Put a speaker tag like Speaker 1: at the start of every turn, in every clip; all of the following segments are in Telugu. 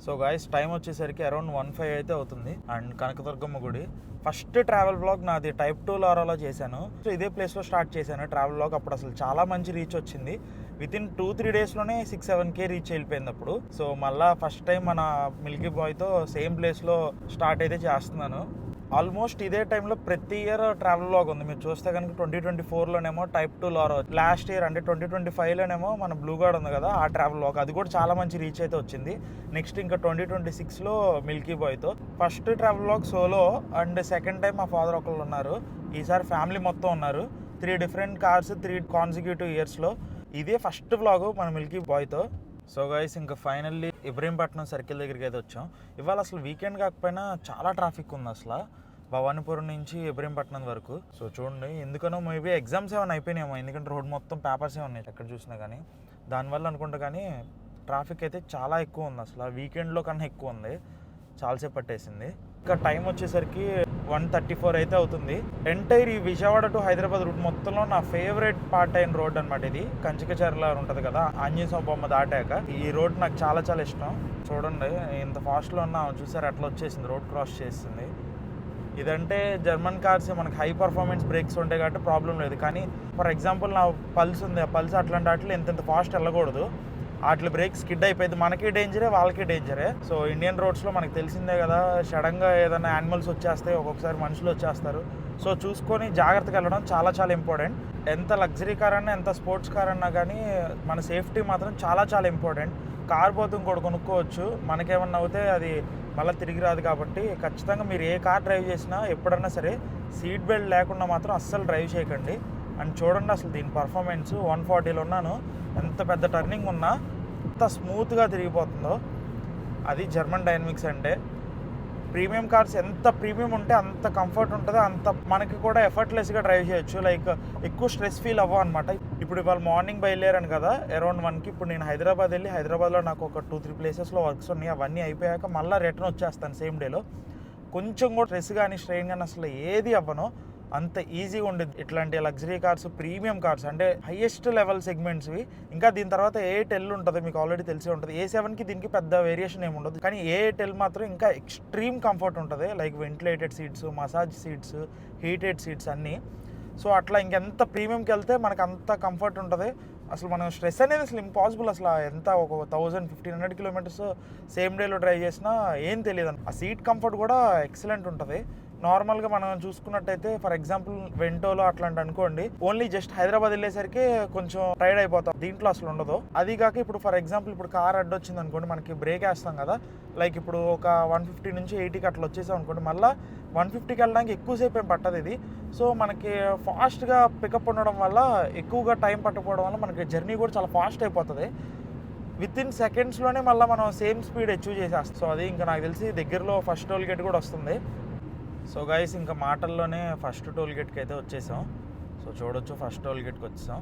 Speaker 1: సో గైస్ టైం వచ్చేసరికి అరౌండ్ 1:05 అయితే అవుతుంది అండ్ కనకదుర్గమ్మ గుడి. ఫస్ట్ ట్రావెల్ వ్లాగ్ నాది టైప్ 2 లారాలో చేశాను. సో ఇదే ప్లేస్లో స్టార్ట్ చేశాను ట్రావెల్ వ్లాగ్. అప్పుడు అసలు చాలా మంచి రీచ్ వచ్చింది. వితిన్ 2-3 డేస్లోనే 6-7K రీచ్ వెళ్ళిపోయింది అప్పుడు. సో మళ్ళీ ఫస్ట్ టైం మన మిల్కీ బాయ్తో సేమ్ ప్లేస్లో స్టార్ట్ అయితే చేస్తున్నాను. ఆల్మోస్ట్ ఇదే టైంలో ప్రతి ఇయర్ ట్రావెల్ వ్లాగ్ ఉంది. మీరు చూస్తే కనుక 2024లోనేమో టైప్ 2 లారో, లాస్ట్ ఇయర్ అంటే 2025లోనేమో మన బ్లూ గార్డ్ ఉంది కదా ఆ ట్రావెల్ వ్లాగ్, అది కూడా చాలా మంచి రీచ్ అయితే వచ్చింది. నెక్స్ట్ ఇంకా 2026లో మిల్కీ బాయ్తో. First travel vlog solo and second time మా ఫాదర్ ఒకళ్ళు ఉన్నారు. ఈసారి ఫ్యామిలీ మొత్తం ఉన్నారు. 3 డిఫరెంట్ కార్స్ 3 కాన్సిక్యూటివ్ ఇయర్స్లో. ఇదే ఫస్ట్ వ్లాగ్ మన మిల్కీ బాయ్తో. సో గైస్ ఇంకా ఫైనల్లీ ఇబ్రహీంపట్నం సర్కిల్ దగ్గరికి అయితే వచ్చాం. ఇవాళ అసలు వీకెండ్ కాకపోయినా చాలా ట్రాఫిక్ ఉంది అసలు భవానీపురం నుంచి ఇబ్రహీంపట్నం వరకు. సో చూడండి, ఎందుకనో మేబీ ఎగ్జామ్స్ ఏమైనా అయిపోయినాయేమో, ఎందుకంటే రోడ్ మొత్తం పేపర్సే ఉన్నాయి ఎక్కడ చూసినా కానీ. దానివల్ల అనుకుంటా కానీ ట్రాఫిక్ అయితే చాలా ఎక్కువ ఉంది అసలు. వీకెండ్లో కన్నా ఎక్కువ ఉంది, చాలాసేపు పట్టేసింది. ఇంకా టైం వచ్చేసరికి 1:34 అయితే అవుతుంది. ఎంటైర్ ఈ విజయవాడ టు హైదరాబాద్ రూట్ మొత్తంలో నా ఫేవరెట్ పార్ట్ అయిన రోడ్ అనమాట ఇది. కంచికచర్ల ఉంటుంది కదా ఆంజనేయ స్వామి బొమ్మ దాటాక, ఈ రోడ్ నాకు చాలా చాలా ఇష్టం. చూడండి ఇంత ఫాస్ట్లో ఉన్నా చూసారు అట్లా వచ్చేసింది, రోడ్ క్రాస్ చేసింది. ఇదంటే జర్మన్ కార్స్ మనకి హై పర్ఫార్మెన్స్ బ్రేక్స్ ఉంటాయి కాబట్టి ప్రాబ్లం లేదు. కానీ ఫర్ ఎగ్జాంపుల్ నా పల్స్ ఉంది, ఆ పల్స్ అట్లాంటి వాటిలో ఇంత ఫాస్ట్ వెళ్ళకూడదు. వాటి బ్రేక్ స్కిడ్ అయిపోయింది, మనకి డేంజరే వాళ్ళకి డేంజరే. సో ఇండియన్ రోడ్స్లో మనకు తెలిసిందే కదా, సడన్గా ఏదైనా యానిమల్స్ వచ్చేస్తాయి, ఒక్కొక్కసారి మనుషులు వచ్చేస్తారు. సో చూసుకొని జాగ్రత్తగా వెళ్ళడం చాలా చాలా ఇంపార్టెంట్. ఎంత లగ్జరీ కార్ అన్నా ఎంత స్పోర్ట్స్ కార్ అన్నా కానీ మన సేఫ్టీ మాత్రం చాలా చాలా ఇంపార్టెంట్. కార్ పోతే ఇంకోటి కొనుక్కోవచ్చు, మనకేమన్నా అవుతే అది మళ్ళీ తిరిగి రాదు. కాబట్టి ఖచ్చితంగా మీరు ఏ కార్ డ్రైవ్ చేసినా ఎప్పుడన్నా సరే సీట్ బెల్ట్ లేకుండా మాత్రం అస్సలు డ్రైవ్ చేయకండి. అండ్ చూడండి అసలు దీని పర్ఫార్మెన్స్ 140లో ఉన్నాను, ఎంత పెద్ద టర్నింగ్ ఉన్నా ఎంత స్మూత్గా తిరిగిపోతుందో. అది జర్మన్ డైనమిక్స్ అంటే. ప్రీమియం కార్స్ ఎంత ప్రీమియం ఉంటే అంత కంఫర్ట్ ఉంటుంది, అంత మనకి కూడా ఎఫర్ట్లెస్గా డ్రైవ్ చేయొచ్చు. లైక్ ఎక్కువ స్ట్రెస్ ఫీల్ అవ్వ అనమాట. ఇప్పుడు ఇవాళ మార్నింగ్ బయలుదేరాను కదా అరౌండ్ 1కి. ఇప్పుడు నేను హైదరాబాద్ వెళ్ళి హైదరాబాద్లో నాకు ఒక 2-3 ప్లేసెస్లో వర్క్స్ ఉన్నాయి. అవన్నీ అయిపోయాక మళ్ళీ రిటర్న్ వచ్చేస్తాను సేమ్ డేలో. కొంచెం కూడా స్ట్రెస్ కానీ స్ట్రెయిన్ కానీ అసలు ఏది అవ్వను, అంత ఈజీగా ఉండేది. ఇట్లాంటి లగ్జరీ కార్స్ ప్రీమియం కార్స్ అంటే హైయెస్ట్ లెవెల్ సెగ్మెంట్స్వి. ఇంకా దీని తర్వాత A8L ఉంటుంది, మీకు ఆల్రెడీ తెలిసే ఉంటుంది. A7కి దీనికి పెద్ద వేరియేషన్ ఏమి ఉండదు, కానీ A8L మాత్రం ఇంకా ఎక్స్ట్రీమ్ కంఫర్ట్ ఉంటుంది. Like ventilated seats, massage seats, heated seats అన్నీ. సో అట్లా ఇంకెంత ప్రీమియంకి వెళ్తే మనకు అంత కంఫర్ట్ ఉంటుంది. అసలు మనం స్ట్రెస్ అనేది అసలు ఇంపాసిబుల్. అసలు ఎంత ఒక 1000-1500 కిలోమీటర్స్ సేమ్ డేలో డ్రైవ్ చేసినా ఏం తెలియదు. ఆ సీట్ కంఫర్ట్ కూడా ఎక్సలెంట్ ఉంటుంది. నార్మల్గా మనం చూసుకున్నట్టయితే ఫర్ ఎగ్జాంపుల్ వెంటోలో అట్లాంటి అనుకోండి, ఓన్లీ జస్ట్ హైదరాబాద్ వెళ్ళేసరికి కొంచెం టైర్డ్ అయిపోతాం, దీంట్లో అసలు ఉండదు. అది కాక ఇప్పుడు ఫర్ ఎగ్జాంపుల్ ఇప్పుడు కార్ అడ్డొచ్చింది అనుకోండి, మనకి బ్రేక్ వేస్తాం కదా, లైక్ ఇప్పుడు ఒక 150 నుంచి 80కి అట్లా వచ్చేసాం అనుకోండి, మళ్ళీ 150కి వెళ్ళడానికి ఎక్కువసేపు ఏం పట్టదు ఇది. సో మనకి ఫాస్ట్గా పికప్ ఉండడం వల్ల, ఎక్కువగా టైం పట్టకపోవడం వల్ల మనకి జర్నీ కూడా చాలా ఫాస్ట్ అయిపోతుంది. వితిన్ సెకండ్స్లోనే మళ్ళీ మనం సేమ్ స్పీడ్ అచీవ్ చేసేస్తాం. సో అది ఇంకా నాకు తెలిసి దగ్గరలో ఫస్ట్ టోల్ గేట్ కూడా వస్తుంది. సో గైస్ ఇంకా మాటల్లోనే ఫస్ట్ టోల్ గేట్కి అయితే వచ్చేసాం. సో చూడొచ్చు ఫస్ట్ టోల్ గేట్కి వచ్చేసాం.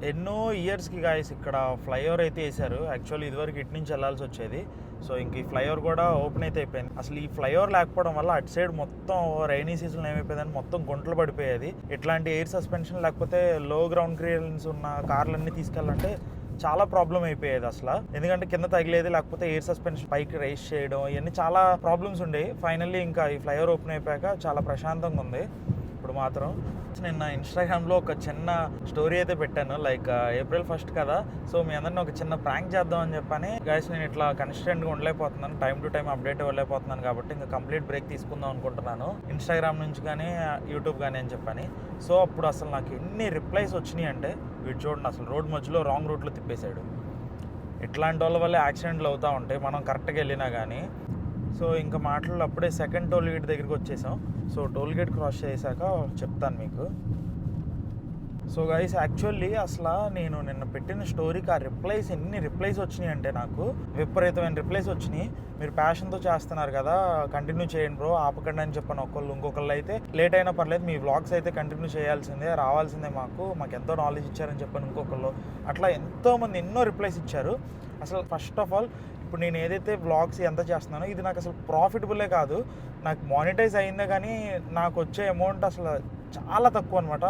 Speaker 1: ఎన్నో ఇయర్స్కి గాయస్ ఇక్కడ ఫ్లైఓవర్ అయితే వేశారు. యాక్చువల్లీ ఇదివరకు ఇటు నుంచి వెళ్ళాల్సి వచ్చేది. సో ఇంక ఈ ఫ్లైఓవర్ కూడా ఓపెన్ అయితే అయిపోయింది. అసలు ఈ ఫ్లైఓవర్ లేకపోవడం వల్ల అటు సైడ్ మొత్తం రైనీ సీజన్లో ఏమైపోయిందని మొత్తం గుంటలు పడిపోయేది. ఇట్లాంటి ఎయిర్ సస్పెన్షన్ లేకపోతే లో గ్రౌండ్ క్లియరెన్స్ ఉన్న కార్లన్నీ తీసుకెళ్ళాలంటే చాలా ప్రాబ్లం అయిపోయేది అసలు. ఎందుకంటే కింద తగిలేది, లేకపోతే ఎయిర్ సస్పెన్షన్ పైకి రైస్ చేయడం, ఇవన్నీ చాలా ప్రాబ్లమ్స్ ఉండేవి. ఫైనల్లీ ఇంకా ఈ ఫ్లైఓవర్ ఓపెన్ అయిపోయాక చాలా ప్రశాంతంగా ఉంది ఇప్పుడు మాత్రం. నేను నా ఇన్స్టాగ్రామ్లో ఒక చిన్న స్టోరీ అయితే పెట్టాను, లైక్ April 1 కదా, సో మీ అందరినీ ఒక చిన్న ప్రాంక్ చేద్దాం అని చెప్పని. గైస్ నేను ఇట్లా కన్సిస్టెంట్గా ఉండలేకపోతున్నాను, టైం టు టైం అప్డేట్ ఇవ్వలేకపోతున్నాను, కాబట్టి ఇంకా కంప్లీట్ బ్రేక్ తీసుకుందాం అనుకుంటున్నాను ఇన్స్టాగ్రామ్ నుంచి కానీ యూట్యూబ్ కానీ అని చెప్పని. సో అప్పుడు అసలు నాకు ఎన్ని రిప్లైస్ వచ్చినాయి అంటే, వీడు చూడండి అసలు రోడ్ మధ్యలో రాంగ్ రూట్లో తిప్పేశాడు. ఇట్లాంటి వాళ్ళ వల్ల యాక్సిడెంట్లు అవుతూ ఉంటాయి మనం కరెక్ట్గా వెళ్ళినా కానీ. సో ఇంకా మాటలు అప్పుడే సెకండ్ టోల్ గేట్ దగ్గరికి వచ్చేసాం. సో టోల్ గేట్ క్రాస్ చేశాక చెప్తాను మీకు. సో గైస్ యాక్చువల్లీ అసలు నేను నిన్న పెట్టిన స్టోరీకి ఆ రిప్లైస్ ఎన్ని రిప్లైస్ వచ్చినాయి అంటే, నాకు విపరీతమైన రిప్లైస్ వచ్చినాయి. మీరు ప్యాషన్తో చేస్తున్నారు కదా, కంటిన్యూ చేయండి బ్రో, ఆపకండి అని చెప్పాను ఒకళ్ళు. ఇంకొకళ్ళు అయితే లేట్ అయినా పర్లేదు, మీ వ్లాగ్స్ అయితే కంటిన్యూ చేయాల్సిందే, రావాల్సిందే, మాకు ఎంతో నాలెడ్జ్ ఇచ్చారని చెప్పాను ఇంకొకళ్ళు. అట్లా ఎంతోమంది ఎన్నో రిప్లైస్ ఇచ్చారు. అసలు ఫస్ట్ ఆఫ్ ఆల్ ఇప్పుడు నేను ఏదైతే వ్లాగ్స్ ఎంత చేస్తున్నానో ఇది నాకు అసలు ప్రాఫిటబులే కాదు. నాకు మానిటైజ్ అయిందే కానీ నాకు వచ్చే అమౌంట్ అసలు చాలా తక్కువ అనమాట.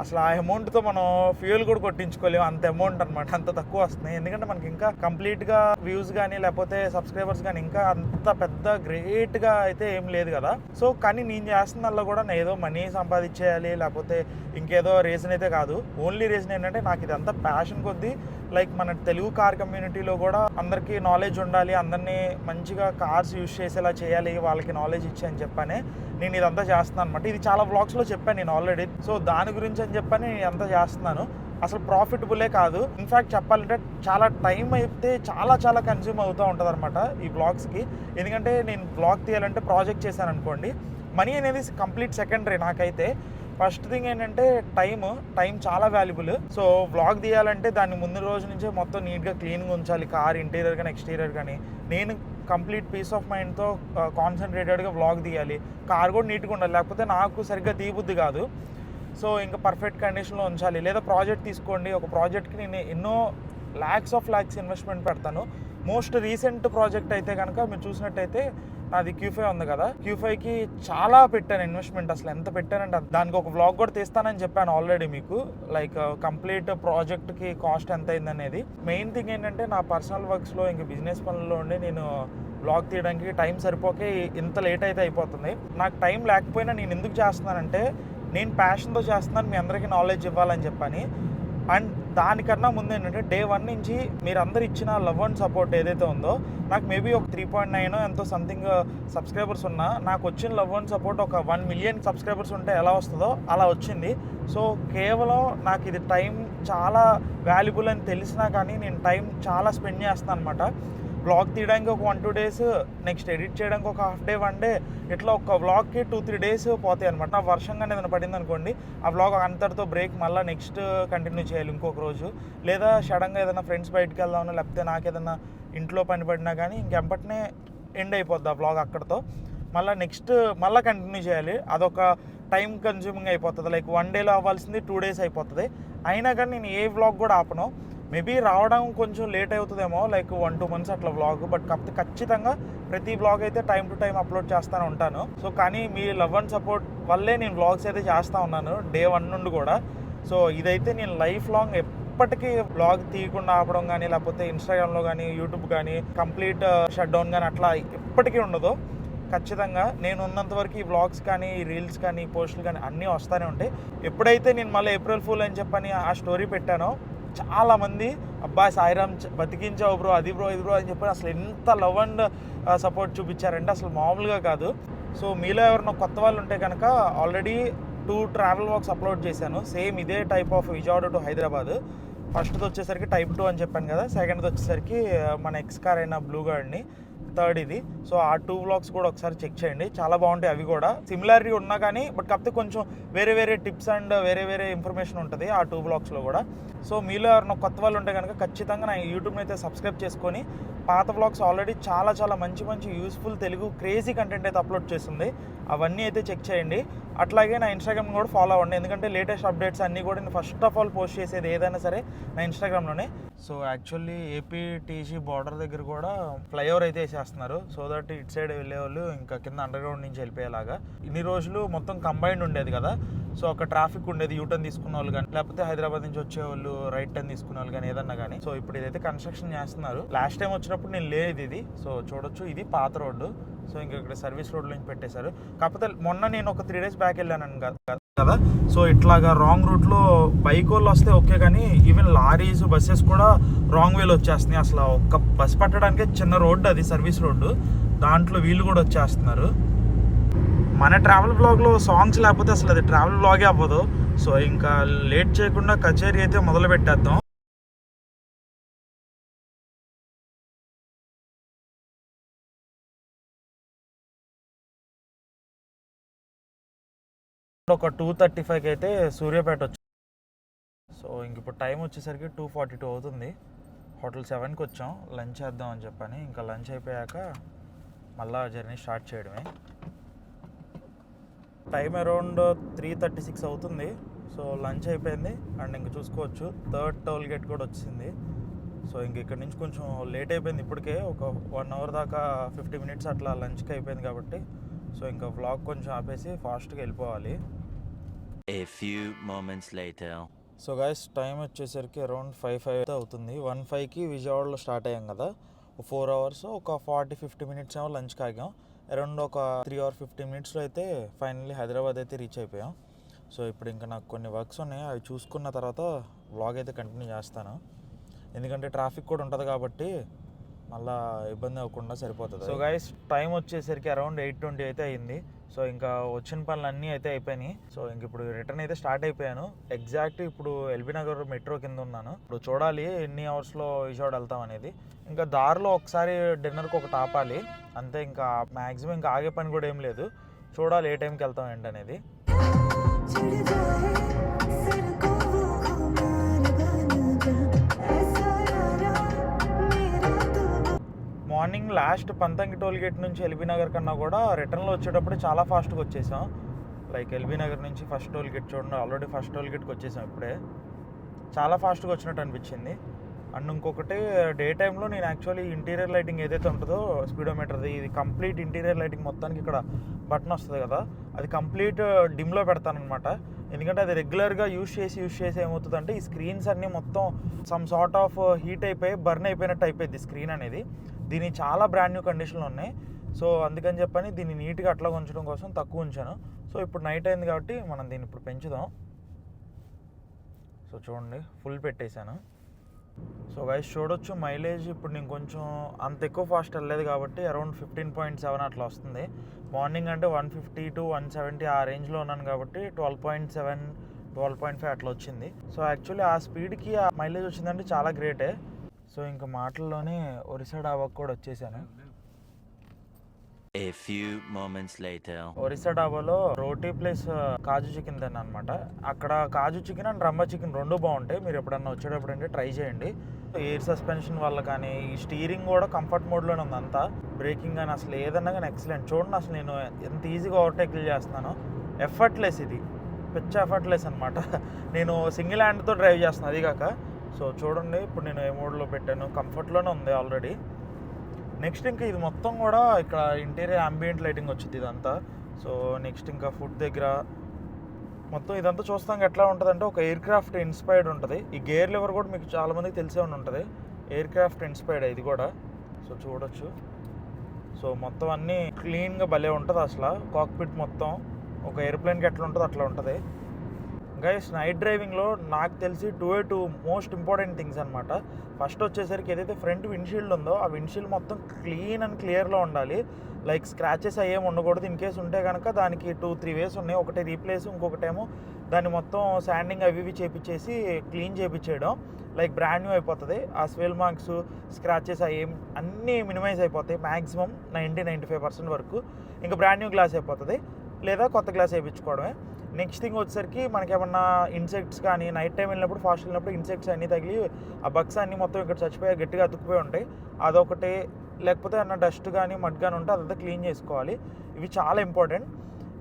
Speaker 1: అసలు ఆ అమౌంట్తో మనం ఫ్యూయల్ కూడా కొట్టించుకోలేము, అంత అమౌంట్ అనమాట, అంత తక్కువ వస్తున్నాయి. ఎందుకంటే మనకి ఇంకా కంప్లీట్గా వ్యూస్ కానీ లేకపోతే సబ్స్క్రైబర్స్ కానీ ఇంకా అంత పెద్ద గ్రేట్గా అయితే ఏం లేదు కదా. సో కానీ నేను చేస్తున్న కూడా నేను ఏదో మనీ సంపాదించేయాలి లేకపోతే ఇంకేదో రీజన్ అయితే కాదు. ఓన్లీ రీజన్ ఏంటంటే నాకు ఇదంతా ప్యాషన్ కొద్దీ, లైక్ మన తెలుగు కార్ కమ్యూనిటీలో కూడా అందరికీ నాలెడ్జ్ ఉండాలి, అందరినీ మంచిగా కార్స్ యూజ్ చేసేలా చేయాలి, వాళ్ళకి నాలెడ్జ్ ఇచ్చి అని చెప్పని నేను ఇదంతా చేస్తున్నాను అనమాట. ఇది చాలా వ్లాగ్స్లో చెప్పాను నేను ఆల్రెడీ. సో దాని గురించి అని చెప్పని నేను ఇదంతా చేస్తున్నాను. అసలు ప్రాఫిటబులే కాదు, ఇన్ఫ్యాక్ట్ చెప్పాలంటే చాలా టైం అయితే చాలా కన్జ్యూమ్ అవుతూ ఉంటుంది అనమాట ఈ వ్లాగ్స్కి. ఎందుకంటే నేను వ్లాగ్ తీయాలంటే ప్రాజెక్ట్ చేశాను అనుకోండి, మనీ అనేది కంప్లీట్ సెకండరీ. నాకైతే ఫస్ట్ థింగ్ ఏంటంటే టైం చాలా వాల్యుబుల్. సో వ్లాగ్ తీయాలంటే దాన్ని ముందు రోజు నుంచే మొత్తం నీట్గా క్లీన్గా ఉంచాలి, కార్ ఇంటీరియర్ కానీ ఎక్స్టీరియర్ కానీ. నేను కంప్లీట్ పీస్ ఆఫ్ మైండ్తో కాన్సన్ట్రేటెడ్గా వ్లాగ్ తీయాలి, కార్ కూడా నీట్గా ఉండాలి, లేకపోతే నాకు సరిగ్గా తీయబుద్ధి కాదు. సో ఇంకా పర్ఫెక్ట్ కండిషన్లో ఉంచాలి. లేదా ప్రాజెక్ట్ తీసుకోండి, ఒక ప్రాజెక్ట్కి నేను ఎన్నో ల్యాక్స్ ఇన్వెస్ట్మెంట్ పెడతాను. మోస్ట్ రీసెంట్ ప్రాజెక్ట్ అయితే కనుక మీరు చూసినట్టయితే నాది Q5 ఉంది కదా, Q5కి చాలా పెట్టాను ఇన్వెస్ట్మెంట్. అసలు ఎంత పెట్టానంటే దానికి ఒక వ్లాగ్ కూడా తీస్తానని చెప్పాను ఆల్రెడీ మీకు, లైక్ కంప్లీట్ ప్రాజెక్ట్కి కాస్ట్ ఎంత అయిందనేది. మెయిన్ థింగ్ ఏంటంటే నా పర్సనల్ వర్క్స్లో ఇంకా బిజినెస్ పనుల్లో ఉండి నేను వ్లాగ్ తీయడానికి టైం సరిపోకే ఇంత లేట్ అయితే అయిపోతుంది. నాకు టైం లేకపోయినా నేను ఎందుకు చేస్తున్నానంటే నేను ప్యాషన్తో చేస్తున్నాను, మీ అందరికీ నాలెడ్జ్ ఇవ్వాలని చెప్పని. అండ్ దానికన్నా ముందు ఏంటంటే డే 1 నుంచి మీరు అందరు ఇచ్చిన లవ్ అండ్ సపోర్ట్ ఏదైతే ఉందో, నాకు మేబీ ఒక 3.9 ఎంతో సంథింగ్ సబ్స్క్రైబర్స్ ఉన్నా, నాకు వచ్చిన లవ్ అండ్ సపోర్ట్ ఒక 1 మిలియన్ సబ్స్క్రైబర్స్ ఉంటే ఎలా వస్తుందో అలా వచ్చింది. సో కేవలం నాకు ఇది టైం చాలా వాల్యుబుల్ అని తెలిసినా కానీ నేను టైం చాలా స్పెండ్ చేస్తాను అనమాట. వ్లాగ్ తీయడానికి ఒక 1-2 డేస్, నెక్స్ట్ ఎడిట్ చేయడానికి ఒక హాఫ్ డే 1 డే, ఇట్లా ఒక వ్లాగ్కి 2-3 డేస్ పోతాయి అనమాట. నా వర్షంగానే ఏదైనా పడింది అనుకోండి, ఆ వ్లాగ్ అంతటితో బ్రేక్, మళ్ళీ నెక్స్ట్ కంటిన్యూ చేయాలి ఇంకొక రోజు. లేదా సడన్గా ఏదైనా ఫ్రెండ్స్ బయటకు వెళ్దామన్నా లేకపోతే నాకు ఏదైనా ఇంట్లో పని పడినా కానీ ఇంకెంపటినే ఎండ్ అయిపోద్ది ఆ వ్లాగ్ అక్కడితో. మళ్ళీ కంటిన్యూ చేయాలి, అదొక టైం కన్జ్యూమింగ్ అయిపోతుంది. లైక్ 1 డేలో అవ్వాల్సింది 2 డేస్ అయిపోతుంది. అయినా కానీ నేను ఏ వ్లాగ్ కూడా ఆపను. మేబీ రావడం కొంచెం లేట్ అవుతుందేమో, లైక్ 1-2 months అట్లా వ్లాగ్, బట్ కాకపోతే ఖచ్చితంగా ప్రతి వ్లాగ్ అయితే టైం టు టైం అప్లోడ్ చేస్తూనే ఉంటాను. సో కానీ మీ లవ్ అండ్ సపోర్ట్ వల్లే నేను వ్లాగ్స్ అయితే చేస్తూ ఉన్నాను డే 1 నుండి కూడా. సో ఇదైతే నేను లైఫ్ లాంగ్ ఎప్పటికీ వ్లాగ్ తీయకుండా ఆపడం కానీ లేకపోతే ఇన్స్టాగ్రామ్లో కానీ యూట్యూబ్ కానీ కంప్లీట్ షట్ డౌన్ కానీ అట్లా ఎప్పటికీ ఉండదు. ఖచ్చితంగా నేను ఉన్నంత వరకు ఈ వ్లాగ్స్ కానీ ఈ రీల్స్ కానీ పోస్టులు కానీ అన్నీ వస్తూనే ఉంటాయి. ఎప్పుడైతే నేను మళ్ళీ ఏప్రిల్ ఫూల్ అని చెప్పని ఆ స్టోరీ పెట్టానో, చాలామంది అబ్బాయి సాయిరామ్ బతికించావు బ్రో, అది బ్రో ఇది బ్రో అని చెప్పి అసలు ఎంత లవ్ అండ్ సపోర్ట్ చూపించారంటే అసలు మామూలుగా కాదు. సో మీలో ఎవరైనా కొత్త వాళ్ళు ఉంటే కనుక ఆల్రెడీ 2 ట్రావెల్ వ్లాగ్స్ అప్లోడ్ చేశాను, సేమ్ ఇదే type of Vijayawada to Hyderabad. ఫస్ట్ది వచ్చేసరికి టైప్ 2 అని చెప్పాను కదా, సెకండ్ది వచ్చేసరికి మన ఎక్స్ కార్ అయిన బ్లూ గార్డ్ని, థర్డ్ ఇది. సో ఆ 2 వ్లాగ్స్ కూడా ఒకసారి చెక్ చేయండి, చాలా బాగుంటాయి. అవి కూడా సిమిలారిటీ ఉన్నా కానీ బట్ కాకపోతే కొంచెం వేరే టిప్స్ అండ్ వేరే ఇన్ఫర్మేషన్ ఉంటుంది ఆ 2 వ్లాగ్స్లో కూడా. సో మీలో ఎవరైనా కొత్త వాళ్ళు ఉంటే కనుక ఖచ్చితంగా నా యూట్యూబ్ని అయితే సబ్స్క్రైబ్ చేసుకొని, పాత వ్లాగ్స్ ఆల్రెడీ చాలా మంచి యూస్ఫుల్ తెలుగు క్రేజీ కంటెంట్ అయితే అప్లోడ్ చేస్తుంది, అవన్నీ అయితే చెక్ చేయండి. అట్లాగే నా ఇన్స్టాగ్రామ్ కూడా ఫాలో అవ్వండి, ఎందుకంటే లేటెస్ట్ అప్డేట్స్ అన్నీ కూడా నేను ఫస్ట్ ఆఫ్ ఆల్ పోస్ట్ చేసేది ఏదైనా సరే నా ఇన్స్టాగ్రామ్లోనే. సో యాక్చువల్లీ ఏపీ-TG బార్డర్ దగ్గర కూడా ఫ్లైఓవర్ అయితే వేసేస్తున్నారు, సో దట్ ఇటు సైడ్ వెళ్ళేవాళ్ళు ఇంకా కింద అండర్ గ్రౌండ్ నుంచి వెళ్ళిపోయేలాగా. ఇన్ని రోజులు మొత్తం కంబైన్డ్ ఉండేది కదా, సో ఒక ట్రాఫిక్ ఉండేది, యూటర్న్ తీసుకున్న వాళ్ళు కానీ లేకపోతే హైదరాబాద్ నుంచి వచ్చేవాళ్ళు రైట్ టర్న్ తీసుకునే వాళ్ళు కానీ ఏదన్నా కానీ. సో ఇప్పుడు ఇదైతే కన్స్ట్రక్షన్ చేస్తున్నారు. లాస్ట్ టైం వచ్చినప్పుడు నేను లేదు ఇది, సో చూడొచ్చు ఇది పాత రోడ్డు. సో ఇంకా ఇక్కడ సర్వీస్ రోడ్ నుంచి పెట్టేశారు. కాకపోతే మొన్న నేను ఒక 3 days బ్యాక్ వెళ్ళాను కదా, సో ఇట్లాగా రాంగ్ రూట్లో బైక్ వాళ్ళు వస్తే ఓకే, కానీ ఈవెన్ లారీస్ బస్సెస్ కూడా రాంగ్ వేలో వచ్చేస్తున్నాయి. అసలు ఒక్క బస్ పట్టడానికే చిన్న రోడ్డు అది, సర్వీస్ రోడ్డు, దాంట్లో వీళ్ళు కూడా వచ్చేస్తున్నారు. మన ట్రావెల్ బ్లాగ్లో సాంగ్స్ లేకపోతే అసలు అది ట్రావెల్ బ్లాగే అవ్వదు. సో ఇంకా లేట్ చేయకుండా కచేరీ అయితే మొదలు పెట్టేద్దాం. ఒక 2:35కి అయితే సూర్యాపేట వచ్చి, సో ఇంక ఇప్పుడు టైం వచ్చేసరికి 2:42 అవుతుంది. హోటల్ 7కి వచ్చాం లంచ్ చేద్దాం అని చెప్పని. ఇంకా లంచ్ అయిపోయాక మళ్ళీ జర్నీ స్టార్ట్ చేయడమే. టైం అరౌండ్ 3:36 అవుతుంది. సో లంచ్ అయిపోయింది అండ్ ఇంక చూసుకోవచ్చు 3rd టోల్ గేట్ కూడా వచ్చింది. సో ఇంక ఇక్కడ నుంచి కొంచెం లేట్ అయిపోయింది, ఇప్పటికే ఒక 1 hour దాకా 50 minutes అట్లా లంచ్కి అయిపోయింది కాబట్టి. సో ఇంకా వ్లాగ్ కొంచెం ఆపేసి ఫాస్ట్గా వెళ్ళిపోవాలి.
Speaker 2: A few moments later.
Speaker 1: So guys time వచ్చేసరికి అరౌండ్ 5 అవుతుంది. 1:05కి విజయవాడలో స్టార్ట్ అయ్యాం కదా. 4 అవర్స్ ఒక 40-50 మినిట్స్ ఏమో లంచ్ కాగాం. అరౌండ్ ఒక 3 or 15 మినిట్స్లో అయితే ఫైనల్లీ హైదరాబాద్ అయితే రీచ్ అయిపోయాం. సో ఇప్పుడు ఇంకా నాకు కొన్ని వర్క్స్ ఉన్నాయి, అవి చూసుకున్న తర్వాత వ్లాగ్ అయితే కంటిన్యూ చేస్తాను. ఎందుకంటే ట్రాఫిక్ కూడా ఉంటుంది కాబట్టి మళ్ళీ ఇబ్బంది అవ్వకుండా సరిపోతుంది. సో గైస్ టైం వచ్చేసరికి అరౌండ్ 8:20 అయితే అయింది. సో ఇంకా వచ్చిన పనులు అన్నీ అయితే అయిపోయినాయి. సో ఇంక ఇప్పుడు రిటర్న్ అయితే స్టార్ట్ అయిపోయాను. ఎగ్జాక్ట్ ఇప్పుడు ఎల్బీ నగర్ మెట్రో కింద ఉన్నాను. ఇప్పుడు చూడాలి ఎన్ని అవర్స్లో విజయవాడ వెళ్తాం అనేది. ఇంకా దారిలో ఒకసారి డిన్నర్కి ఒకటి ఆపాలి అంతే. ఇంకా మ్యాక్సిమం ఇంకా ఆగే పని కూడా ఏం లేదు. చూడాలి ఏ టైంకి వెళ్తాం ఏంటి అనేది. Morning last Panthangi toll gate నుంచి ఎల్బీ నగర్ కన్నా కూడా రిటర్న్లో వచ్చేటప్పుడు చాలా ఫాస్ట్గా వచ్చేసాం. లైక్ ఎల్బీ నగర్ నుంచి ఫస్ట్ టోల్ గేట్ చూడండి, ఆల్రెడీ ఫస్ట్ టోల్ గేట్కి వచ్చేసాం. ఇప్పుడే చాలా ఫాస్ట్గా వచ్చినట్టు అనిపించింది. అండ్ ఇంకొకటి డే టైంలో నేను యాక్చువల్లీ ఇంటీరియర్ లైటింగ్ ఏదైతే ఉంటుందో స్పీడోమీటర్ది, ఇది కంప్లీట్ ఇంటీరియర్ లైటింగ్ మొత్తానికి ఇక్కడ బటన్ వస్తుంది కదా, అది కంప్లీట్ డిమ్లో పెడతానమాట. ఎందుకంటే అది రెగ్యులర్గా యూజ్ చేసి ఏమవుతుందంటే ఈ స్క్రీన్స్ అన్నీ మొత్తం సమ్ సార్ట్ ఆఫ్ హీట్ అయిపోయి బర్న్ అయిపోయినట్టు అయిపోయింది స్క్రీన్ అనేది. దీని చాలా బ్రాండ్ న్యూ కండిషన్లో ఉన్నాయి. సో అందుకని చెప్పని దీన్ని నీట్గా అట్లా ఉంచడం కోసం తక్కువ ఉంచాను. సో ఇప్పుడు నైట్ అయింది కాబట్టి మనం దీన్ని ఇప్పుడు పెంచుదాం. సో చూడండి ఫుల్ పెట్టేశాను. సో గైస్ చూడొచ్చు మైలేజ్ ఇప్పుడు నేను కొంచెం అంత ఎక్కువ ఫాస్ట్ వెళ్ళలేదు కాబట్టి అరౌండ్ 15.7 అట్లా వస్తుంది. మార్నింగ్ అంటే 150 to 170 ఆ రేంజ్లో ఉన్నాను కాబట్టి 12.7 12.5 అట్లా వచ్చింది. సో యాక్చువల్లీ ఆ స్పీడ్కి ఆ మైలేజ్ వచ్చిందంటే చాలా గ్రేటే. సో ఇంకా మాటల్లోనే ఒరిస్సా డాబాకు కూడా వచ్చేసాను.
Speaker 2: A few moments later.
Speaker 1: Orissa డాబాలో రోటీ ప్లస్ కాజు చికెన్ తిన్నాను అనమాట. అక్కడ కాజు చికెన్ అండ్ రమ్మ చికెన్ రెండు బాగుంటాయి. మీరు ఎప్పుడన్నా వచ్చేటప్పుడు అంటే ట్రై చేయండి. ఎయిర్ సస్పెన్షన్ వల్ల కానీ ఈ స్టీరింగ్ కూడా కంఫర్ట్ మోడ్లోనే ఉంది అంతా. బ్రేకింగ్ కానీ అసలు ఏదన్నా కానీ ఎక్సలెంట్. చూడండి అసలు నేను ఎంత ఈజీగా ఓవర్టేక్లు చేస్తున్నాను. ఎఫర్ట్లెస్, ఇది పిచ్చ ఎఫర్ట్లెస్ అనమాట. నేను సింగిల్ హ్యాండ్తో డ్రైవ్ చేస్తున్నాను అది కాక. సో చూడండి ఇప్పుడు నేను ఏ మోడ్లో పెట్టాను, కంఫర్ట్లోనే ఉంది ఆల్రెడీ. నెక్స్ట్ ఇంకా ఇది మొత్తం కూడా ఇక్కడ ఇంటీరియర్ అంబియంట్ లైటింగ్ వచ్చింది ఇదంతా. సో నెక్స్ట్ ఇంకా ఫుడ్ దగ్గర మొత్తం ఇదంతా చూస్తాం ఎట్లా ఉంటుందంటే ఒక ఎయిర్ క్రాఫ్ట్ ఇన్స్పైర్డ్ ఉంటుంది. ఈ గేర్ లివర్ కూడా మీకు చాలామందికి తెలిసే ఉంటుంది, ఎయిర్ క్రాఫ్ట్ ఇన్స్పైర్డ్ ఇది కూడా. సో చూడొచ్చు. సో మొత్తం అన్నీ క్లీన్గా భలే ఉంటుంది అసలు. కాక్పిట్ మొత్తం ఒక ఎయిర్ప్లేన్కి ఎట్లా ఉంటుందో అట్లా ఉంటుంది. గైస్ నైట్ డ్రైవింగ్లో నాకు తెలిసి 2 మోస్ట్ ఇంపార్టెంట్ థింగ్స్ అనమాట. ఫస్ట్ వచ్చేసరికి ఏదైతే ఫ్రంట్ విండ్షీల్డ్ ఉందో ఆ విండ్షీల్డ్ మొత్తం క్లీన్ అండ్ క్లియర్లో ఉండాలి. లైక్ స్క్రాచెస్ అయ్యేం ఉండకూడదు. ఇన్ కేసు ఉంటే కనుక దానికి 2-3 వేస్ ఉన్నాయి. ఒకటి రీప్లేస్, ఇంకొకటేమో దాన్ని మొత్తం శాండింగ్ అవి ఇవి చేపించేసి క్లీన్ చేయించేయడం. లైక్ బ్రాండ్ న్యూ అయిపోతుంది. ఆ స్వెల్ మార్క్స్, స్క్రాచెస్ అయ్యేం అన్నీ మినిమైజ్ అయిపోతాయి మ్యాక్సిమం 90-95% వరకు. ఇంకా బ్రాండ్ న్యూ గ్లాస్ అయిపోతుంది, లేదా కొత్త గ్లాస్ వేయించుకోవడమే. నెక్స్ట్ థింగ్ వచ్చేసరికి మనకి ఏమన్నా ఇన్సెక్ట్స్ కానీ నైట్ టైం వెళ్ళినప్పుడు ఫాస్ట్ వెళ్ళినప్పుడు ఇన్సెక్ట్స్ అన్నీ తగిలి ఆ బగ్స్ అన్నీ మొత్తం ఇక్కడ చచ్చిపోయి గట్టిగా అతుక్కుపోయి ఉంటాయి. అదొకటి. లేకపోతే అన్న డస్ట్ కానీ మడ్ కానీ ఉంటే అదంతా క్లీన్ చేసుకోవాలి. ఇవి చాలా ఇంపార్టెంట్.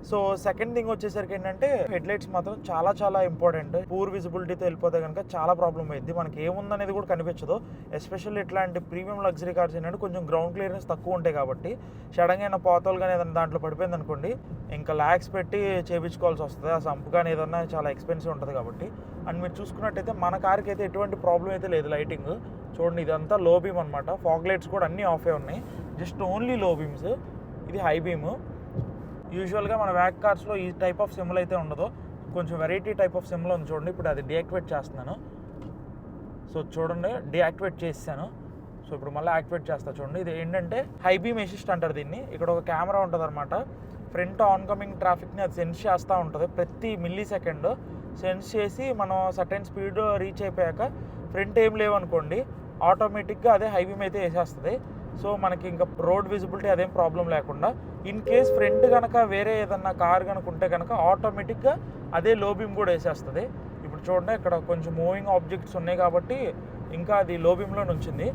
Speaker 1: సో సెకండ్ థింగ్ వచ్చేసరికి ఏంటంటే హెడ్లైట్స్ మాత్రం చాలా చాలా ఇంపార్టెంట్. పూర్ విజిబిలిటీతో వెళ్ళిపోతే కనుక చాలా ప్రాబ్లం అయింది. మనకి ఏముందనేది కూడా కనిపించదు. ఎస్పెషల్లీ ఇట్లాంటి ప్రీమియం లగ్జరీ కార్స్ ఏంటంటే కొంచెం గ్రౌండ్ క్లియరెన్స్ తక్కువ ఉంటాయి కాబట్టి సడన్గా అయినా పోతలు కానీ ఏదైనా దాంట్లో పడిపోయింది అనుకోండి ఇంకా ల్యాక్స్ పెట్టి చేయించుకోవాల్సి వస్తుంది. ఆ సంపు కానీ ఏదన్నా చాలా ఎక్స్పెన్సివ్ ఉంటుంది కాబట్టి. అండ్ మీరు చూసుకున్నట్టయితే మన కార్కి అయితే ఎటువంటి ప్రాబ్లం అయితే లేదు. లైటింగ్ చూడండి ఇదంతా లో బీమ్ అనమాట. ఫాగ్ లైట్స్ కూడా అన్నీ ఆఫే ఉన్నాయి, జస్ట్ ఓన్లీ లో బీమ్స్. ఇది హై బీమ్. యూజువల్గా మన వ్యాక్ కార్స్లో ఈ టైప్ ఆఫ్ సింబల్ అయితే ఉండదు, కొంచెం వెరైటీ టైప్ ఆఫ్ సింబల్ ఉంది చూడండి. ఇప్పుడు అది డీయాక్టివేట్ చేస్తున్నాను. సో చూడండి డీయాక్టివేట్ చేసాను. సో ఇప్పుడు మళ్ళీ యాక్టివేట్ చేస్తా చూడండి. ఇది ఏంటంటే హై బీమ్ అసిస్ట్ అంటారు దీన్ని. ఇక్కడ ఒక కెమెరా ఉంటుంది అనమాట. ఫ్రంట్ ఆన్ కమింగ్ ట్రాఫిక్ని అది సెన్స్ చేస్తూ ఉంటుంది. ప్రతి మిల్లీ సెకండ్ సెన్స్ చేసి మనం సర్టెన్ స్పీడ్ రీచ్ అయిపోయాక ఫ్రంట్ ఏం లేవనుకోండి ఆటోమేటిక్గా అదే హై బీమ్ అయితే వేసేస్తుంది. సో మనకి ఇంకా రోడ్ విజిబిలిటీ అదేం ప్రాబ్లం లేకుండా. ఇన్ కేస్ ఫ్రంట్ కనుక వేరే ఏదన్నా కార్ కనుక ఉంటే కనుక ఆటోమేటిక్గా అదే లో బీమ్ కూడా వేసేస్తుంది. ఇప్పుడు చూడండి ఇక్కడ కొంచెం మూవింగ్ ఆబ్జెక్ట్స్ ఉన్నాయి కాబట్టి ఇంకా అది లో బీమ్లో ఉంచింది.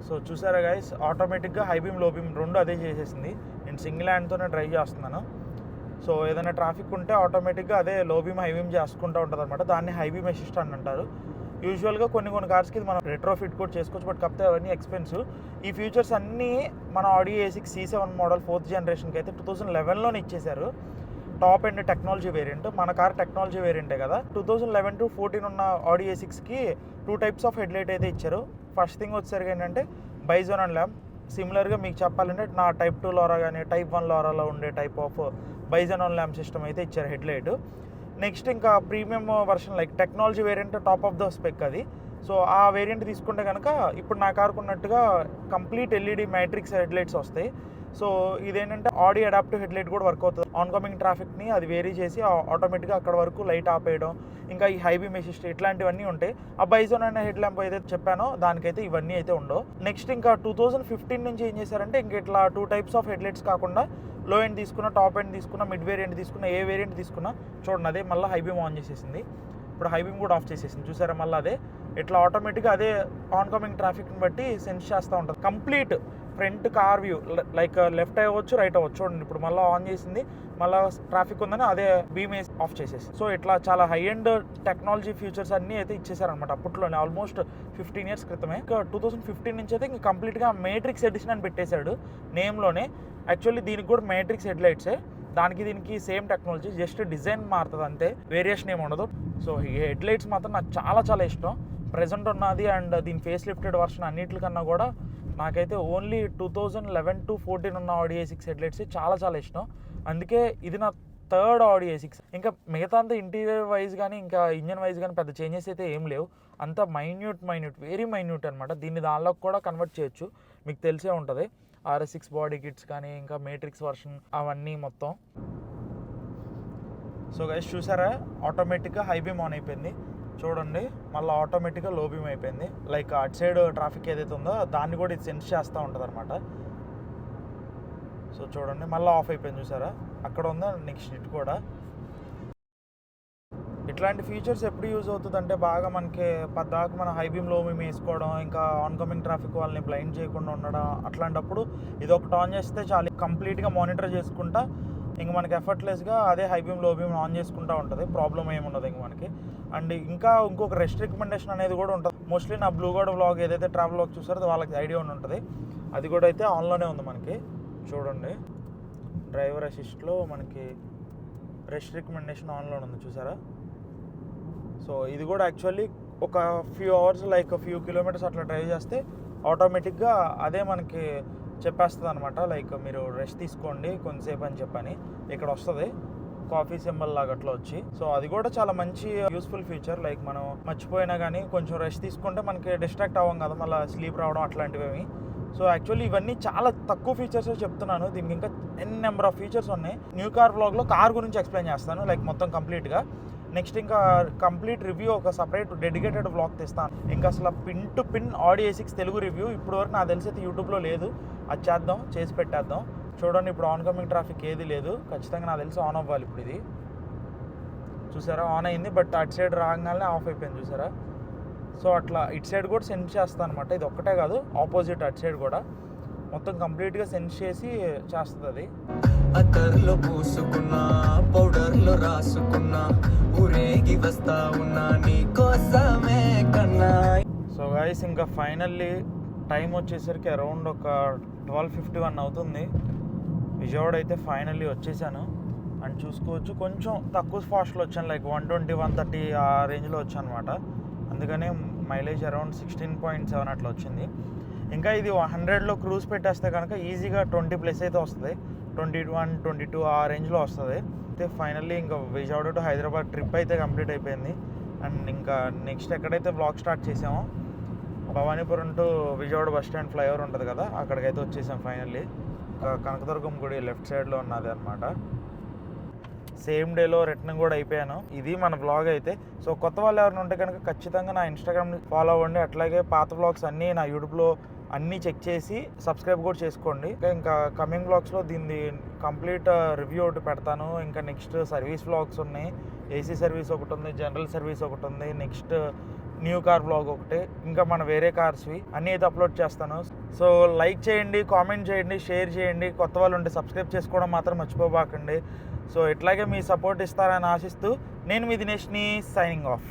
Speaker 1: సో చూసారా గైస్ ఆటోమేటిక్గా హై బీమ్ లో బీమ్ రెండు అదే చేసేసింది. నేను సింగిల్ హ్యాండ్తోనే డ్రైవ్ చేస్తున్నాను. సో ఏదైనా ట్రాఫిక్ ఉంటే ఆటోమేటిక్గా అదే లో బీమ్ హై బీమ్ చేసుకుంటూ ఉంటుంది అనమాట. దాన్ని హై బీమ్ అసిస్ట్ అని అంటారు. యూజువల్గా కొన్ని కార్స్కి ఇది మనం రెట్రోఫిట్ కూడా చేసుకోవచ్చు, బట్ కాకపోతే అవన్నీ ఎక్స్పెన్సివ్. ఈ ఫీచర్స్ అన్నీ మన ఆడి A6 C7 మోడల్ 4th జనరేషన్కి అయితే 2011లోనే ఇచ్చేశారు. Top and technology variant. మన కార్ టెక్నాలజీ వేరియంటే కదా. 2011 to 14 ఉన్న ఆడి A6కి 2 types ఆఫ్ హెడ్లైట్ అయితే ఇచ్చారు. ఫస్ట్ థింగ్ వచ్చేసరికి ఏంటంటే బైజోన్ అండ్ ల్యాంప్. సిమిలర్గా మీకు చెప్పాలంటే నా టైప్ 2 లోరా కానీ టైప్ 1 లోరాలో ఉండే type of buy zone and lamp system అయితే ఇచ్చారు హెడ్లైట్. నెక్స్ట్ ఇంకా premium version like technology variant top of the spec అది. సో ఆ వేరియంట్ తీసుకుంటే కనుక ఇప్పుడు నా కార్కు ఉన్నట్టుగా కంప్లీట్ LED మ్యాట్రిక్స్ హెడ్లైట్స్ వస్తాయి. సో ఇదేంటంటే ఆడి అడాప్టివ్ హెడ్లైట్ కూడా వర్క్ అవుతుంది. ఆన్కమింగ్ ట్రాఫిక్ని అది వేరీ చేసి ఆటోమేటిక్గా అక్కడ వరకు లైట్ ఆపేయడం, ఇంకా ఈ హై బీమ్ అసిస్ట్ ఇట్లాంటివన్నీ ఉంటాయి. ఆ బైజోన్ అనే హెడ్ ల్యాంప్ ఏదైతే చెప్పానో దానికైతే ఇవన్నీ అయితే ఉండవు. నెక్స్ట్ ఇంకా 2015 నుంచి ఏం చేశారంటే ఇంక ఇట్లా 2 types ఆఫ్ హెడ్లైట్స్ కాకుండా లో ఎండ్ తీసుకున్న, టాప్ ఎండ్ తీసుకున్న, మిడ్ వేరియంట్ తీసుకున్న, ఏ వేరియంట్ తీసుకున్నా చూడండి అదే మళ్ళీ హై బీమ్ ఆన్ చేసేసింది. ఇప్పుడు హై బీమ్ కూడా ఆఫ్ చేసేసింది చూసారా. మళ్ళీ అదే ఇట్లా ఆటోమేటిక్గా అదే ఆన్కమింగ్ ట్రాఫిక్ని బట్టి సెన్స్ చేస్తూ ఉంటుంది. Complete front car view like left అవ్వచ్చు, రైట్ అవ్వచ్చు. చూడండి ఇప్పుడు మళ్ళీ ఆన్ చేసింది, మళ్ళీ ట్రాఫిక్ ఉందని అదే బీమ్ వేసి ఆఫ్ చేసేసి. సో ఇట్లా చాలా హై ఎండ్ టెక్నాలజీ ఫీచర్స్ అన్నీ అయితే ఇచ్చేసారనమాట అప్పట్లోనే, ఆల్మోస్ట్ 15 years క్రితమే. ఇంకా 2015 నుంచి అయితే ఇంకా కంప్లీట్గా మేట్రిక్స్ ఎడిషన్ అని పెట్టేశాడు నేమ్లోనే. యాక్చువల్లీ దీనికి కూడా మేట్రిక్స్ హెడ్లైట్సే, దానికి దీనికి సేమ్ టెక్నాలజీ, జస్ట్ డిజైన్ మారుతుంది అంతే, వేరియేషన్ ఏమి ఉండదు. సో ఈ హెడ్లైట్స్ మాత్రం నాకు చాలా చాలా ఇష్టం. ప్రెజెంట్ ఉన్నది అండ్ దీని ఫేస్ లిఫ్టెడ్ వర్షన్ అన్నిటికన్నా కూడా నాకైతే ఓన్లీ 2011 to 14 ఉన్న ఆడి A6 హెడ్లైట్స్ చాలా చాలా ఇష్టం. అందుకే ఇది నా థర్డ్ ఆడి A6. ఇంకా మిగతా అంతా ఇంటీరియర్ వైజ్ కానీ ఇంకా ఇంజన్ వైజ్ కానీ పెద్ద చేంజెస్ అయితే ఏం లేవు. అంతా మైన్యూట్ వెరీ మైన్యూట్ అనమాట. దీన్ని దానిలోకి కూడా కన్వర్ట్ చేయొచ్చు, మీకు తెలిసే ఉంటుంది. RS6 బాడీ కిట్స్ కానీ ఇంకా మేట్రిక్స్ వర్షన్ అవన్నీ మొత్తం. సో గైస్ చూసారా ఆటోమేటిక్గా హై బీమ్ ఆన్ అయిపోయింది చూడండి, మళ్ళీ ఆటోమేటిక్గా లో బీమ్ అయిపోయింది. లైక్ అటు సైడ్ ట్రాఫిక్ ఏదైతే ఉందో దాన్ని కూడా ఇది సెన్స్ చేస్తూ ఉంటుంది అనమాట. సో చూడండి మళ్ళీ ఆఫ్ అయిపోయింది చూసారా, అక్కడ ఉందా నెక్స్ట్ ఇటు కూడా. ఇట్లాంటి ఫీచర్స్ ఎప్పుడు యూజ్ అవుతుంది అంటే బాగా మనకి పద్దాక మన హై బీమ్ లో బీమ్ వేసుకోవడం, ఇంకా ఆన్కమింగ్ ట్రాఫిక్ వాళ్ళని బ్లైండ్ చేయకుండా ఉండడం, అట్లాంటప్పుడు ఇది ఒకటి ఆన్ చేస్తే చాలా కంప్లీట్గా మానిటర్ చేసుకుంటా ఇంక మనకి ఎఫర్ట్లెస్గా అదే హై బీమ్ లో బీమ్ ఆన్ చేసుకుంటూ ఉంటుంది, ప్రాబ్లం ఏముండదు ఇంక మనకి. అండ్ ఇంకా ఇంకొక రెస్ట్ రికమెండేషన్ అనేది కూడా ఉంటుంది. మోస్ట్లీ నా బ్లూగోడ్ వ్లాగ్ ఏదైతే ట్రావెల్ వ్లాగ్ చూసారో వాళ్ళకి ఐడియా ఉంటుంది, అది కూడా అయితే ఆన్లోనే ఉంది మనకి. చూడండి డ్రైవర్ అసిస్ట్లో మనకి రెస్ట్ రికమెండేషన్ ఆన్లో ఉంది చూసారా. సో ఇది కూడా యాక్చువల్లీ ఒక few hours like few kilometres అట్లా డ్రైవ్ చేస్తే ఆటోమేటిక్గా అదే మనకి చెప్పేస్తుంది అనమాట. లైక్ మీరు రెస్ట్ తీసుకోండి కొంతసేపు అని చెప్పని ఇక్కడ వస్తుంది కాఫీ సింబల్ లాగా అట్లా వచ్చి. సో అది కూడా చాలా మంచి యూస్ఫుల్ ఫీచర్. లైక్ మనం మర్చిపోయినా కానీ కొంచెం రెస్ట్ తీసుకుంటే మనకి డిస్ట్రాక్ట్ అవ్వం కదా మళ్ళీ స్లీప్ రావడం అట్లాంటివి. సో యాక్చువల్లీ ఇవన్నీ చాలా తక్కువ ఫీచర్స్ చెప్తున్నాను, దీనికి ఇంకా నెంబర్ ఆఫ్ ఫీచర్స్ ఉన్నాయి. న్యూ కార్ వ్లాగ్లో కార్ గురించి ఎక్స్ప్లెయిన్ చేస్తాను లైక్ మొత్తం కంప్లీట్గా. నెక్స్ట్ ఇంకా కంప్లీట్ రివ్యూ ఒక సపరేట్ డెడికేటెడ్ వ్లాగ్ తెస్తాను. ఇంకా అసలు pin to pin Audi A6 Telugu review ఇప్పటివరకు నాకు తెలిసి అయితే యూట్యూబ్లో లేదు, అది చేద్దాం, చేసి పెట్టేద్దాం. చూడండి ఇప్పుడు ఆన్కమింగ్ ట్రాఫిక్ ఏది లేదు, ఖచ్చితంగా నాకు తెలిసి ఆన్ అవ్వాలి. ఇప్పుడు ఇది చూసారా ఆన్ అయింది, బట్ అటు సైడ్ రాగానే ఆఫ్ అయిపోయింది చూసారా. సో అట్లా ఇటు సైడ్ కూడా సెన్స్ చేస్తాను అనమాట, ఇది ఒక్కటే కాదు ఆపోజిట్ అటు సైడ్ కూడా మొత్తం కంప్లీట్గా సెన్స్ చేసి చేస్తుంది అది.
Speaker 3: అతర్లో పూసుకున్నా పౌడర్లో రాసుకున్నా ఊరేగి వస్తా ఉన్నా నీ కోసమే కన్నా.
Speaker 1: సో గైస్ ఇంకా ఫైనల్లీ టైం వచ్చేసరికి అరౌండ్ ఒక 12:51 అవుతుంది. విజయవాడ అయితే ఫైనల్లీ వచ్చేసాను. అండ్ చూసుకోవచ్చు కొంచెం తక్కువ ఫాస్ట్లో వచ్చాను, లైక్ 120, 130 ఆ రేంజ్లో వచ్చాను అనమాట. అందుకనే మైలేజ్ అరౌండ్ 16.7 అట్లా వచ్చింది. ఇంకా ఇది 100లో క్రూజ్ పెట్టేస్తే కనుక ఈజీగా 20+ అయితే వస్తుంది, 21, 22 ఆ రేంజ్లో వస్తుంది. అయితే ఫైనల్లీ ఇంకా విజయవాడ టు హైదరాబాద్ ట్రిప్ అయితే కంప్లీట్ అయిపోయింది. అండ్ ఇంకా నెక్స్ట్ ఎక్కడైతే బ్లాగ్ స్టార్ట్ చేసామో Bhavanipuram to Vijayawada bus stand flyover ఉంటుంది కదా, అక్కడికైతే వచ్చేసాం ఫైనల్లీ. కనకదుర్గం గుడి లెఫ్ట్ సైడ్లో ఉన్నది అనమాట. సేమ్ డేలో రిటర్న్ కూడా అయిపోయాను. ఇది మన బ్లాగ్ అయితే. సో కొత్త వాళ్ళు ఎవరైనా ఉంటే కనుక ఖచ్చితంగా నా ఇన్స్టాగ్రామ్ ఫాలో అవ్వండి. అట్లాగే పాత బ్లాగ్స్ అన్నీ నా యూట్యూబ్లో అన్నీ చెక్ చేసి సబ్స్క్రైబ్ కూడా చేసుకోండి. ఇంకా కమింగ్ బ్లాగ్స్లో దీన్ని కంప్లీట్ రివ్యూ ఒకటి పెడతాను. ఇంకా నెక్స్ట్ సర్వీస్ బ్లాగ్స్ ఉన్నాయి, ఏసీ సర్వీస్ ఒకటి ఉంది, జనరల్ సర్వీస్ ఒకటి ఉంది, నెక్స్ట్ న్యూ కార్ బ్లాగ్ ఒకటి, ఇంకా మన వేరే కార్స్వి అన్నీ అయితే అప్లోడ్ చేస్తాను. సో లైక్ చేయండి, కామెంట్ చేయండి, షేర్ చేయండి. కొత్త వాళ్ళు ఉంటే సబ్స్క్రైబ్ చేసుకోవడం మాత్రం మర్చిపోబాకండి. సో ఇట్లాగే మీ సపోర్ట్ ఇస్తారని ఆశిస్తూ నేను మీ దినేష్ని సైనింగ్ ఆఫ్.